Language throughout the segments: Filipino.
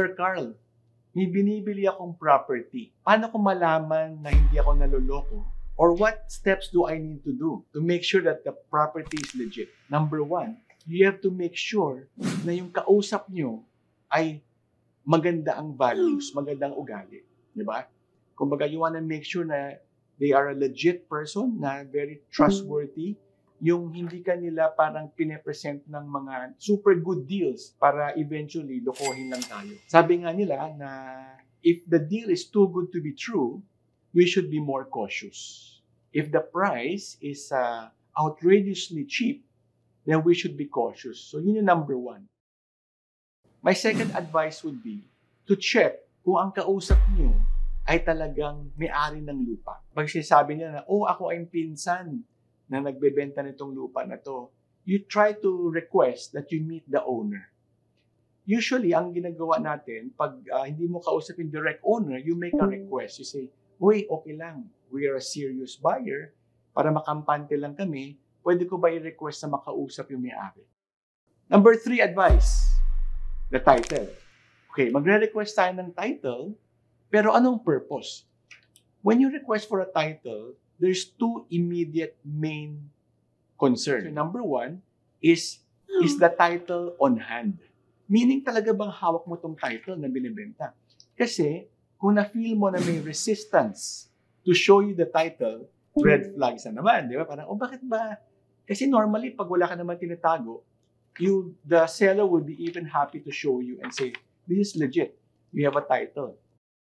Sir Carl, may binibili akong property. Paano ko malaman na hindi ako naloloko? Or what steps do I need to do to make sure that the property is legit? Number one, you have to make sure na yung kausap nyo ay maganda ang values, maganda ang ugali. Di ba? Kumbaga, you wanna make sure na they are a legit person, na very trustworthy, yung hindi ka nila parang pine-present ng mga super good deals para eventually lokohin lang tayo. Sabi nga nila na if the deal is too good to be true, we should be more cautious. If the price is outrageously cheap, then we should be cautious. So yun yung number one. My second advice would be to check kung ang kausap nyo ay talagang may-ari ng lupa. Pag sinasabi niya na, oh, ako ay pinsan na nagbebenta nitong lupa na to, you try to request that you meet the owner. Usually, ang ginagawa natin, pag hindi mo kausap yung direct owner, you make a request. You say, uy, okay lang, we are a serious buyer, para makampante lang kami, pwede ko ba i-request na makausap yung may-ari? Number 3 advice, the title. Okay, magre-request tayo ng title, pero anong purpose? When you request for a title, there's 2 immediate main concerns. So number 1 is the title on hand? Meaning talaga bang hawak mo tong title na binibenta? Kasi kung na-feel mo na may resistance to show you the title, red flags na naman, di ba? Parang, oh, bakit ba? Kasi normally, pag wala ka naman tinatago, the seller will be even happy to show you and say, this is legit. We have a title.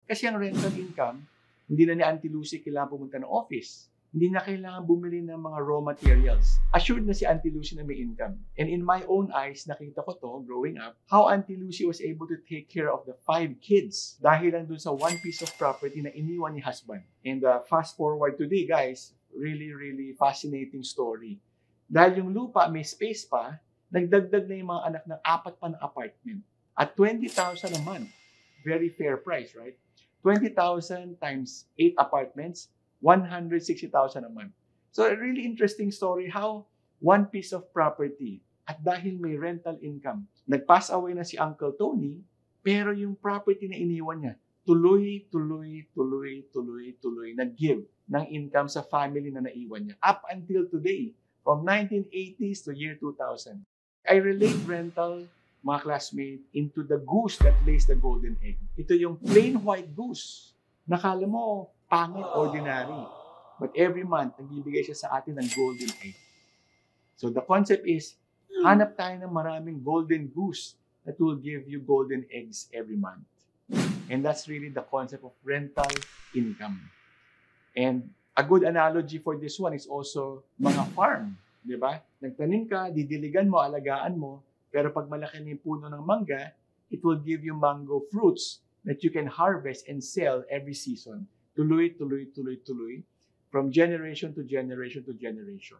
Kasi ang rental income, hindi na ni Auntie Lucy kailangan pumunta ng office. Hindi na kailangan bumili ng mga raw materials. Assured na si Auntie Lucy na may income. And in my own eyes, nakita ko to, growing up, how Auntie Lucy was able to take care of the 5 kids dahil lang dun sa one piece of property na iniwan ni husband. And fast forward today, guys, really, really fascinating story. Dahil yung lupa, may space pa, nagdagdag na yung mga anak ng 4 pa ng apartment. At 20,000 a month. Very fair price, right? 20,000 times 8 apartments, 160,000 a month. So a really interesting story how one piece of property, at dahil may rental income, nag-pass away na si Uncle Tony, pero yung property na iniwan niya, tuloy, nag-give ng income sa family na naiwan niya. Up until today, from 1980s to year 2000. I relate rental, mga classmates, into the goose that lays the golden egg. Ito yung plain white goose. Nakala mo, pangit, ordinary. But every month, nagbibigay siya sa atin ng golden egg. So the concept is, hanap tayo ng maraming golden goose that will give you golden eggs every month. And that's really the concept of rental income. And a good analogy for this one is also mga farm. Di ba? Nagtanim ka, didiligan mo, alagaan mo, pero pag malaki na yung puno ng mangga, it will give you mango fruits that you can harvest and sell every season. Tuloy, from generation to generation to generation.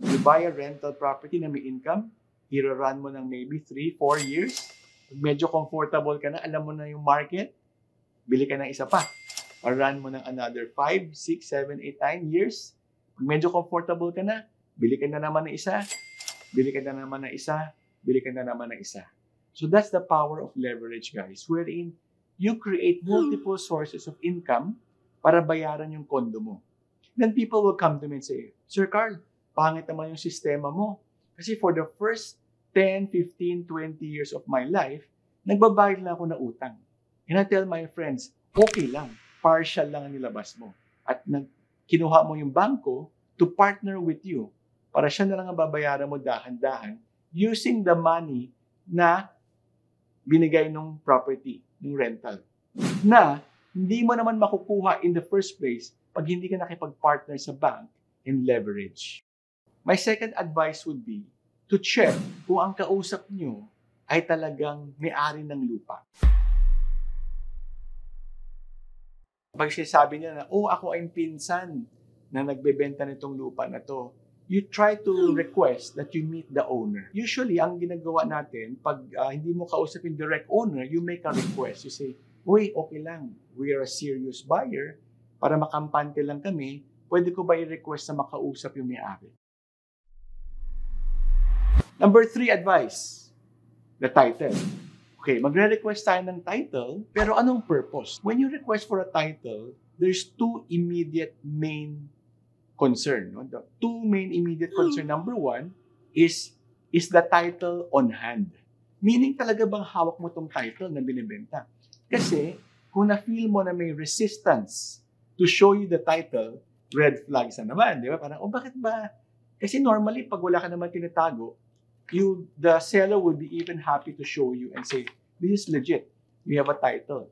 You buy a rental property na may income, i-run mo ng maybe 3-4 years. Pag medyo comfortable ka na, alam mo na yung market, bili ka ng isa pa. Or run mo ng another 5, 6, 7, 8, 9 years. Pag medyo comfortable ka na, bili ka na naman ng isa, bili ka na naman ng isa, bili ka na naman ng isa. So that's the power of leverage, guys, wherein you create multiple sources of income para bayaran yung kondo mo. Then people will come to me and say, Sir Carl, pangit naman yung sistema mo. Kasi for the first 10, 15, 20 years of my life, nagbabayad lang ako na utang. And I tell my friends, okay lang, partial lang ang nilabas mo. At kinuha mo yung bangko to partner with you para siya na lang ang babayaran mo dahan-dahan using the money na binigay ng property, ng rental. Na hindi mo naman makukuha in the first place pag hindi ka nakipag-partner sa bank and leverage. My second advice would be to check kung ang kausap nyo ay talagang may-ari ng lupa. Pag sinasabi niya na, oh, ako ay pinsan na nagbebenta nitong lupa na to, you try to request that you meet the owner. Usually, ang ginagawa natin, pag hindi mo kausap yung direct owner, you make a request. You say, uy, okay lang, we are a serious buyer, para makampante lang kami, pwede ko ba i-request na makausap yung may-ari? Number 3 advice, the title. Okay, Okay, magre-request tayo ng title, pero anong purpose? When you request for a title, there's two immediate main concern. No? The two main immediate concern. Number one is the title on hand? Meaning talaga bang hawak mo tong title na binibenta? Kasi kung na-feel mo na may resistance to show you the title, red flags na naman, di ba? Parang, bakit ba? Kasi normally, pag wala ka naman tinatago, the seller will be even happy to show you and say, this is legit. We have a title.